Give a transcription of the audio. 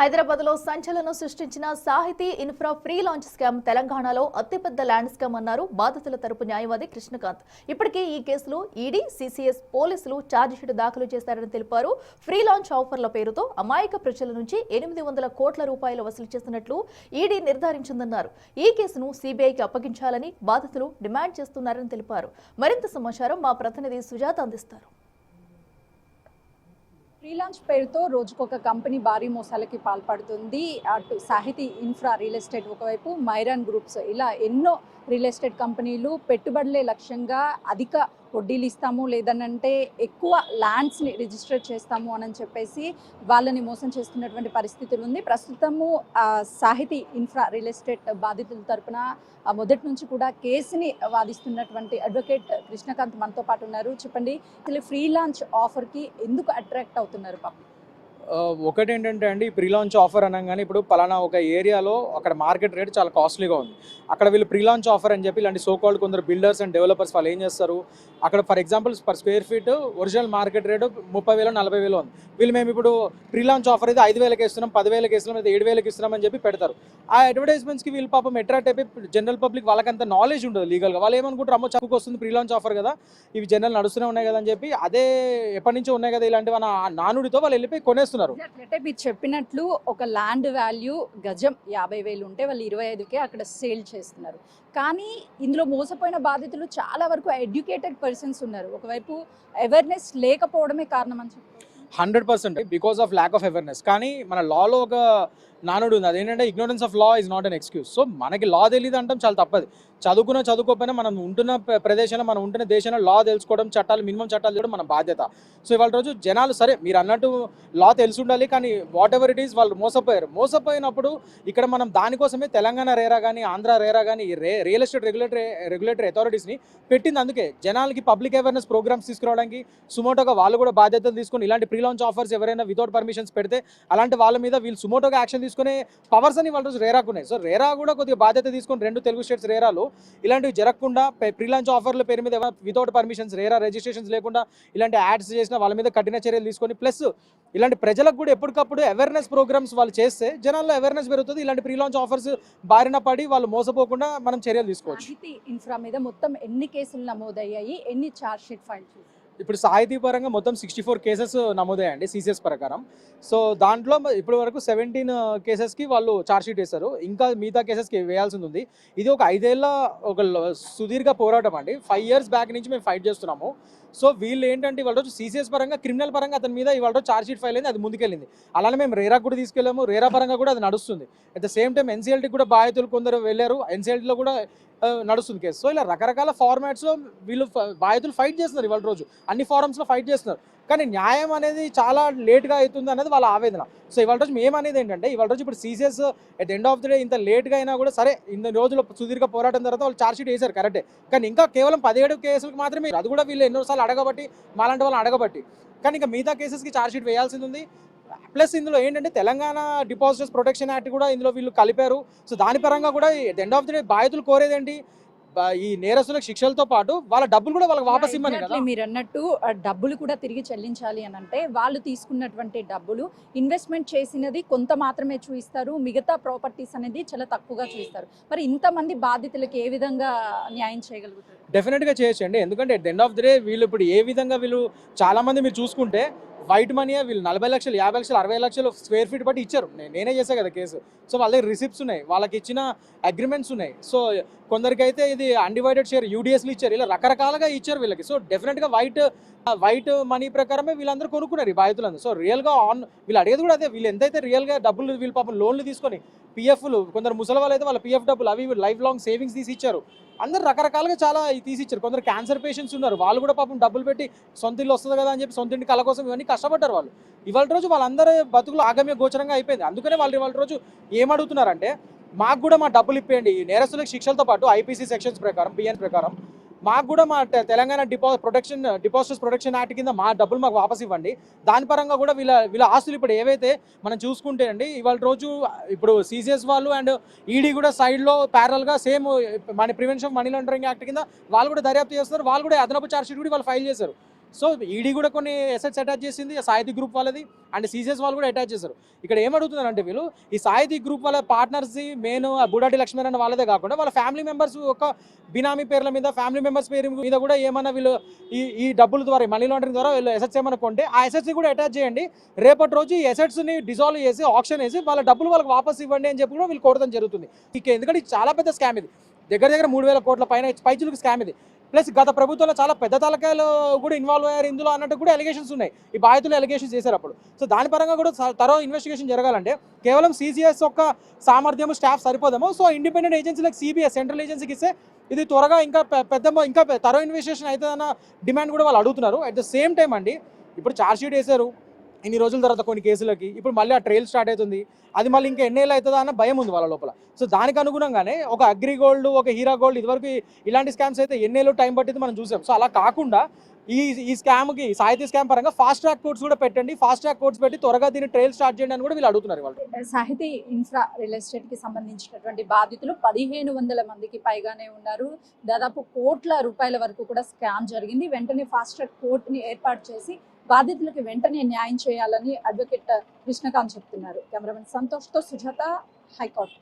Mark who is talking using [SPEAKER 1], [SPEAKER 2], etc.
[SPEAKER 1] హైదరాబాద్లో సంచలనం సృష్టించిన సాహితీ ఇన్ఫ్రా ఫ్రీ లాంచ్ స్కామ్ తెలంగాణలో అతిపెద్ద ల్యాండ్ స్కామ్ అన్నారు బాధితుల తరపు న్యాయవాది కృష్ణకాంత్. ఇప్పటికే ఈ కేసులో ఈడీ, సిసిఎస్ పోలీసులు ఛార్జిషీట్ దాఖలు చేశారని తెలిపారు. ఫ్రీ లాంచ్ ఆఫర్ల పేరుతో అమాయక ప్రజల నుంచి 800 కోట్ల రూపాయలు వసూలు చేస్తున్నట్లు ఈడీ నిర్ధారించిందన్నారు. ఈ కేసును సిబిఐకి అప్పగించాలని బాధితులు డిమాండ్ చేస్తున్నారని తెలిపారు. మరింత సమాచారం మా ప్రతినిధి సుజాత అందిస్తారు.
[SPEAKER 2] ఫ్రీలాన్స్ పేరుతో రోజుకొక కంపెనీ భారీ మోసాలకి పాల్పడుతుంది. అటు సాహితీ ఇన్ఫ్రా రియల్ ఎస్టేట్ ఒకవైపు, మైరాన్ గ్రూప్స్, ఇలా ఎన్నో రియల్ ఎస్టేట్ కంపెనీలు పెట్టుబడులే లక్ష్యంగా అధిక వడ్డీలు ఇస్తాము, లేదనంటే ఎక్కువ ల్యాండ్స్ని రిజిస్టర్ చేస్తాము అని చెప్పేసి వాళ్ళని మోసం చేస్తున్నటువంటి పరిస్థితులు ఉంది. ప్రస్తుతము సాహితీ ఇన్ఫ్రా రియల్ ఎస్టేట్ బాధితుల తరపున మొదటి నుంచి కూడా కేసుని వాదిస్తున్నటువంటి అడ్వకేట్ కృష్ణకాంత్ మనతో పాటు ఉన్నారు. చెప్పండి, అసలు ఫ్రీ లాంచ్ ఆఫర్కి ఎందుకు అట్రాక్ట్ అవుతున్నారు పబ్లిక్?
[SPEAKER 3] ఒకటి ఏంటంటే అండి, ప్రీ లాంచ్ ఆఫర్ అనగానే ఇప్పుడు పలానా ఒక ఏరియాలో అక్కడ మార్కెట్ రేట్ చాలా కాస్ట్లీగా ఉంది, అక్కడ వీళ్ళు ప్రీ లాంచ్ ఆఫర్ అని చెప్పి ఇలాంటి సోకాల్డ్ కొందరు బిల్డర్స్ అండ్ డెవలపర్స్ వాళ్ళు ఏం చేస్తారు, అక్కడ for example per square feet original market rate 30,000 40,000 ఉంది, వీళ్ళు మేము ఇప్పుడు ప్రీ లాంచ్ ఆఫర్ అయితే 5,000కి ఇస్తున్నాం, 10,000కి ఇస్తున్నాం, అయితే 7,000కి ఇస్తున్నాం అని చెప్పి పెడతారు. ఆ అడ్వర్టైజ్మెంట్స్కి వీళ్ళు పాపం అట్రాక్ట్ అయిపోయి జనరల్ పబ్లిక్ వాళ్ళకంత నాలెడ్జ్ ఉండదు లీగల్గా, వాళ్ళు ఏమనుకుంటారు అమ్మో చక్కుకు వస్తుంది ప్రీ లాంచ్ ఆఫర్ కదా, ఇవి జనరల్ నడుస్తూనే ఉన్నాయి కదా అని చెప్పి అదే ఎప్పటి నుంచో ఉన్నాయి కదా ఇలాంటివి మన నానుడితో వాళ్ళు వెళ్ళిపోయి కొనేస్తున్నారు.
[SPEAKER 2] చెప్పినట్లు ఒక ల్యాండ్ వాల్యూ గజం 50,000 ఉంటే వాళ్ళు 25కే అక్కడ సేల్ చేస్తున్నారు. కానీ ఇందులో మోసపోయిన బాధితులు చాలా వరకు ఎడ్యుకేటెడ్ పర్సన్స్ ఉన్నారు. ఒకవైపు అవేర్నెస్ లేకపోవడమే కారణం అని చెప్పి
[SPEAKER 3] 100% because of lack of awareness. కానీ మన లాలో ఒక నానుడు ఉంది, అదేంటంటే ignorance of law is not an excuse. So మనకి లా తెలియదు అంటాం చాలా తప్పదు. చదువుకోకపోయినా మనం ఉంటున్న ప్రదేశంలో, మనం ఉంటున్న దేశంలో లా తెలుసుకోవడం, చట్టాలు, మినిమం చట్టాలు చూడడం మన బాధ్యత. సో ఇవాళ రోజు జనాలు సరే మీరు అన్నట్టు లా తెలిసి ఉండాలి, కానీ వాట్ ఎవర్ ఇట్ ఈస్ వాళ్ళు మోసపోయినప్పుడు ఇక్కడ మనం దానికోసమే తెలంగాణ రేరా కానీ, ఆంధ్ర రేరా కానీ, రియల్ ఎస్టేట్ రెగ్యులేటరీ అథారిటీస్ని పెట్టింది. అందుకే జనాలకి పబ్లిక్ అవేర్నెస్ ప్రోగ్రామ్స్ తీసుకురావడానికి సుమోటోగా వాళ్ళు కూడా బాధ్యతలు తీసుకొని ఇలాంటి ప్రీ లాంచ్ ఆఫర్స్ ఎవరైనా వితౌట్ పర్మిషన్స్ పెడితే అలాంటి వాళ్ళ మీద వీళ్ళు సుమోటోగా యాక్షన్ తీసుకునే పవర్స్ అని వాళ్ళ రోజు రేరాకున్నాయి. సో రేరా కూడా కొద్దిగా బాధ్యత తీసుకొని 2 తెలుగు స్టేట్స్ రేరాలు ఇలాంటివి జరగకుండా ప్రీ లాంచ్ ఆఫర్ల పేరు మీద వితౌట్ పర్మిషన్స్, రేరా రిజిస్ట్రేషన్స్ లేకుండా ఇలాంటి యాడ్స్ చేసిన వాళ్ళ మీద కఠిన చర్యలు తీసుకొని, ప్లస్ ఇలాంటి ప్రజలకు కూడా ఎప్పటికప్పుడు అవేర్నెస్ ప్రోగ్రామ్స్ వాళ్ళు చేస్తే జనాల్లో అవేర్నెస్ పెరుగుతుంది. ఇలాంటి ప్రీ లాంచ్ ఆఫర్స్ బారిన పడి వాళ్ళు మోసపోకుండా మనం చర్యలు తీసుకోవచ్చు.
[SPEAKER 2] సాహితీ ఇన్ఫ్రా మీద మొత్తం ఎన్ని కేసులు నమోదయ్యాయి, ఎన్ని ఛార్జ్ షీట్ ఫైల్ చేశారు?
[SPEAKER 3] ఇప్పుడు సాహితీ పరంగా మొత్తం 64 కేసెస్ నమోదయ్యాయండి సిసిఎస్ ప్రకారం. సో దాంట్లో ఇప్పటి వరకు 17 కేసెస్కి వాళ్ళు ఛార్జ్షీట్ వేశారు, ఇంకా మిగతా కేసెస్కి వేయాల్సింది ఉంది. ఇది ఒక 5 ఏళ్ళ ఒక సుదీర్ఘ పోరాటం అండి. 5 years బ్యాక్ నుంచి మేము ఫైట్ చేస్తున్నాము. సో వీళ్ళు ఏంటంటే ఇవాళ రోజు సిసిఎస్ పరంగా, క్రిమినల్ పరంగా అతని మీద ఇవాళ రోజు ఛార్జ్షీట్ ఫైల్ అయింది, అది ముందుకెళ్ళింది. అలానే మేము రేరా కూడా తీసుకెళ్ళాము, రేరా పరంగా కూడా అది నడుస్తుంది. అట్ ద సేమ్ టైం ఎన్సీఎల్టీకి కూడా బాధితులు కొందరు వెళ్ళారు, ఎన్సీఎల్టీలో కూడా నడుస్తుంది కేసు. సో ఇలా రకరకాల ఫార్మాట్స్లో వీళ్ళు బాధితులు ఫైట్ చేస్తున్నారు, ఇవాళ రోజు అన్ని ఫారమ్స్లో ఫైట్ చేస్తున్నారు. కానీ న్యాయం అనేది చాలా లేట్గా అవుతుంది అనేది వాళ్ళ ఆవేదన. సో ఇవాళ రోజు మేము అనేది ఏంటంటే ఇవాళ రోజు ఇప్పుడు CCS at the end of the day ఇంత లేట్గా అయినా కూడా సరే, ఇన్ని రోజులు సుదీర్ఘ పోరాటం తర్వాత వాళ్ళు ఛార్జ్షీట్ వేశారు కరెక్టే, కానీ ఇంకా కేవలం 17 కేసులకు మాత్రమే, అది కూడా వీళ్ళు ఎన్నోసార్లు అడగబట్టి, మాలాంటి వాళ్ళని అడగబట్టి, కానీ ఇంకా మిగతా కేసెస్కి ఛార్జ్షీట్ వేయాల్సింది ఉంది. ప్లస్ ఇందులో ఏంటంటే తెలంగాణ డిపాజిటర్స్ ప్రొటెక్షన్ యాక్ట్ కూడా ఇందులో వీళ్ళు కలిపారు. సో దాని పరంగా కూడా at end of the day బాధితులు కోరేదేంటి, ఈ నేరస్తులకు శిక్షలతో పాటు వాళ్ళ డబ్బులు కూడా వాళ్ళకి వాపస్ ఇవ్వని కదా.
[SPEAKER 2] మీరు అన్నట్టు డబ్బులు కూడా తిరిగి చెల్లించాలి అని అంటే వాళ్ళు తీసుకున్నటువంటి డబ్బులు ఇన్వెస్ట్మెంట్ చేసినది కొంత మాత్రమే చూపిస్తారు, మిగతా ప్రాపర్టీస్ అనేది చాలా తక్కువగా చూపిస్తారు. మరి ఇంతమంది బాధితులకు ఏ విధంగా న్యాయం చేయగలుగుతారు?
[SPEAKER 3] డెఫినెట్గా చేయొచ్చు అండి, ఎందుకంటే at end of the day వీళ్ళు ఇప్పుడు ఏ విధంగా వీళ్ళు చాలామంది మీరు చూసుకుంటే వైట్ మనీ వీళ్ళు 40 లక్షలు, 50 లక్షలు, 60 లక్షలు స్క్వేర్ ఫీట్ బట్టి ఇచ్చారు. నేనే చేసా కదా కేసు. సో వాళ్ళ దగ్గర రిసిప్ట్స్ ఉన్నాయి, వాళ్ళకి ఇచ్చిన అగ్రిమెంట్స్ ఉన్నాయి. సో కొందరికైతే ఇది అన్డివైడెడ్ షేర్ యూడిఎస్లు ఇచ్చారు, ఇలా రకరకాలుగా ఇచ్చారు వీళ్ళకి. సో డెఫినెట్గా వైట్ మనీ ప్రకారమే వీళ్ళందరూ కొనుక్కున్నారు ఈ బాధితులందరూ. సో రియల్గా వీళ్ళు అడిగేది కూడా అదే, వీళ్ళు ఎంతైతే రియల్గా డబ్బులు వీళ్ళు పాపం లోన్లు తీసుకొని పిఎఫ్లు, కొందరు ముసలి వాళ్ళు అయితే వాళ్ళ పిఎఫ్ డబ్బులు అవి లైఫ్ లాంగ్ సేవింగ్స్ తీసి ఇచ్చారు. అందరు రకరకాలుగా చాలా తీసి ఇచ్చారు. కొందరు క్యాన్సర్ పేషెంట్స్ ఉన్నారు, వాళ్ళు కూడా పాపం డబ్బులు పెట్టి సొంత ఇల్లు వస్తుంది కదా అని చెప్పి సొంత ఇంటి కళ కోసం ఇవన్నీ కష్టపడ్డారు వాళ్ళు. ఇవాళ రోజు వాళ్ళందరూ బతుకులు ఆగమ్య గోచరంగా అయిపోయింది. అందుకనే వాళ్ళు ఇవాళ రోజు ఏమడుగుతున్నారంటే మాకు కూడా మా డబ్బులు ఇప్పేయండి, ఈ నేరస్తులకు శిక్షలతో పాటు ఐపీసీ సెక్షన్స్ ప్రకారం, పిఎన్ ప్రకారం మాకు కూడా మా తెలంగాణ డిపాజిటర్స్ ప్రొటెక్షన్ యాక్ట్ కింద మా డబ్బులు మాకు వాపస్ ఇవ్వండి. దాని పరంగా కూడా వీళ్ళ ఆస్తులు ఇప్పుడు ఏవైతే మనం చూసుకుంటే అండి, ఇవాళ రోజు ఇప్పుడు సిసిఎస్ వాళ్ళు అండ్ ఈడీ కూడా సైడ్లో ప్యారల్గా సేమ్ మన prevention of money laundering act కింద వాళ్ళు కూడా దర్యాప్తు చేస్తున్నారు. వాళ్ళు కూడా అదనపు ఛార్జ్షీట్ కూడా వాళ్ళు ఫైల్ చేశారు. సో ఈడీ కూడా కొన్ని అసెట్స్ అటాచ్ చేసింది సాహితీ గ్రూప్ వాళ్ళది, అండ్ సీసీఎస్ వాళ్ళు కూడా అటాచ్ చేశారు. ఇక్కడ ఏమడుగుతున్నారంటే వీళ్ళు ఈ సాహితీ గ్రూప్ వాళ్ళ పార్ట్నర్స్ మెయిన్ బుడాటి లక్ష్మీనారాయణ వాళ్ళదే కాకుండా వాళ్ళ ఫ్యామిలీ మెంబర్స్ ఒక బినామీ పేర్ల మీద, ఫ్యామిలీ మెంబర్స్ పేరు మీద కూడా ఏమన్నా వీళ్ళు ఈ డబ్బుల ద్వారా, మనీ లాండరింగ్ ద్వారా వీళ్ళు అసెట్స్ ఏమన్నా కొంటే ఆ అసెట్స్ కూడా అటాచ్ చేయండి, రేపటి రోజు ఈ అసెట్స్ని డిజాల్వ్ చేసి ఆప్షన్ వేసి వాళ్ళ డబ్బులు వాళ్ళకి వాపస్ ఇవ్వండి అని చెప్పి కూడా వీళ్ళు కోరడం జరుగుతుంది. ఎందుకంటే ఇది చాలా పెద్ద స్కామ్, ఇది దగ్గర 3,000 కోట్ల పైన పైచులకు స్కామ్ ఇది. ప్లస్ గత ప్రభుత్వంలో చాలా పెద్ద తలకాయలు కూడా ఇన్వాల్వ్ అయ్యారు ఇందులో అన్నట్టు కూడా ఎలిగేషన్స్ ఉన్నాయి. ఈ బాధితులు ఎలిగేషన్స్ చేశారు అప్పుడు. సో దాని పరంగా కూడా తరో ఇన్వెస్టిగేషన్ జరగాలంటే కేవలం సీసీఎస్ యొక్క సామర్థ్యం, స్టాఫ్ సరిపోదేమో. So independent agency like CBS central ఏజెన్సీకి ఇస్తే ఇది త్వరగా ఇంకా ఇంకా తరో ఇన్వెస్టిగేషన్ అవుతుందన్న డిమాండ్ కూడా వాళ్ళు అడుగుతున్నారు. అట్ ద సేమ్ టైం అండి, ఇప్పుడు ఛార్జ్షీట్ వేశారు ఇన్ని రోజుల తర్వాత కొన్ని కేసులకి, ఇప్పుడు మళ్ళీ ఆ ట్రయల్ స్టార్ట్ అవుతుంది, అది మళ్ళీ ఇంకా ఎన్నేళ్ళు అవుతుందా అన్న భయం ఉంది వాళ్ళ లోపల. సో దానికి అనుగుణంగానే ఒక అగ్రి గోల్డ్, ఒక హీరా గోల్డ్ ఇదివరకు ఇలాంటి స్కామ్స్ అయితే ఎన్నేళ్ళు టైం పట్టింది మనం చూసాం. సో అలా కాకుండా ఈ స్కామ్కి, సాహితీ స్కామ్ పరంగా ఫాస్ట్ ట్రాక్ కోర్ట్స్ కూడా పెట్టండి, ఫాస్ట్ ట్రాక్ కోర్ట్స్ పెట్టి త్వరగా దీన్ని ట్రయల్ స్టార్ట్ చేయండి అని కూడా వీళ్ళు అడుగుతున్నారు. వాళ్ళు
[SPEAKER 2] సాహితీ ఇన్ఫ్రా రియల్ ఎస్టేట్ కి సంబంధించినటువంటి బాధితులు 1,500 మందికి పైగానే ఉన్నారు. దాదాపు కోట్ల రూపాయల వరకు కూడా స్కామ్ జరిగింది. వెంటనే ఫాస్ట్ ట్రాక్ కోర్టుని ఏర్పాటు చేసి బాధితులకు వెంటనే న్యాయం చేయాలని అడ్వకేట్ కృష్ణకాంత్ చెప్తున్నారు. కెమెరామెన్ సంతోష్తో సుజాత, హైకోర్టు.